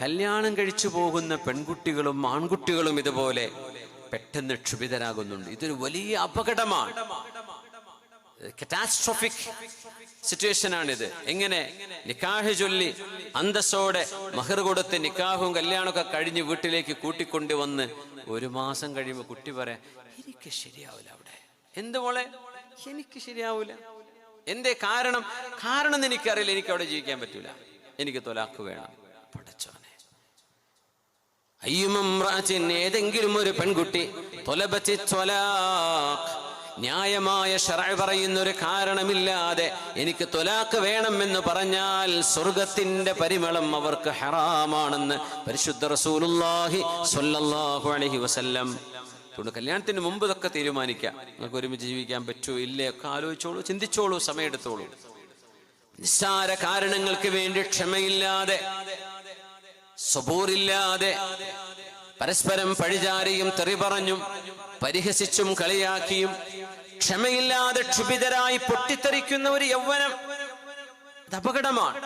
കല്യാണം കഴിച്ചു പോകുന്ന പെൺകുട്ടികളും ആൺകുട്ടികളും ഇതുപോലെ പെട്ടെന്ന് ക്ഷുഭിതരാകുന്നുണ്ട്. ഇതൊരു വലിയ അപകടമാണ്, കറ്റാസ്ട്രോഫിക് സിറ്റുവേഷൻ ആണിത്. എങ്ങനെ നിക്കാഹ് ചൊല്ലി അന്തസ്സോടെ മഹർ കൊടുത്ത് നിക്കാഹും കല്യാണമൊക്കെ കഴിഞ്ഞ് വീട്ടിലേക്ക് കൂട്ടിക്കൊണ്ടുവന്ന് 1 മാസം കഴിയുമ്പോൾ കുട്ടി പറയാം, എനിക്ക് ശരിയാവില്ല അവിടെ. എന്ത് മോളെ? എനിക്ക് ശരിയാവൂല. എന്തേ? കാരണം എനിക്കറിയില്ല, എനിക്ക് അവിടെ ജീവിക്കാൻ പറ്റൂല, എനിക്ക് തൊലാഖ് വേണം. പടച്ചോനെ, ഏതെങ്കിലും ഒരു പെൺകുട്ടി ന്യായമായ ശറഅ് പറയുന്ന ഒരു കാരണമില്ലാതെ എനിക്ക് തൊലാഖ് വേണമെന്ന് പറഞ്ഞാൽ സ്വർഗത്തിന്റെ പരിമളം അവർക്ക് ഹറാമാണെന്ന് പരിശുദ്ധ റസൂലുള്ളാഹി സ്വല്ലല്ലാഹു അലൈഹി വസല്ലം. അതുകൊണ്ട് കല്യാണത്തിന് മുമ്പ് ഇതൊക്കെ തീരുമാനിക്കാം. നിങ്ങൾക്ക് ഒരുമിച്ച് ജീവിക്കാൻ പറ്റുമോ ഇല്ലേ ഒക്കെ ആലോചിച്ചോളൂ, ചിന്തിച്ചോളൂ, സമയമെടുത്തോളൂ. നിസ്സാര കാരണങ്ങൾക്ക് വേണ്ടി ക്ഷമയില്ലാതെ, സബൂറില്ലാതെ, പരസ്പരം പഴിചാരിയും തെറി പറഞ്ഞും പരിഹസിച്ചും കളിയാക്കിയും ക്ഷമയില്ലാതെ ക്ഷുഭിതരായി പൊട്ടിത്തെറിക്കുന്ന ഒരു യൗവനം, അത് അപകടമാണ്.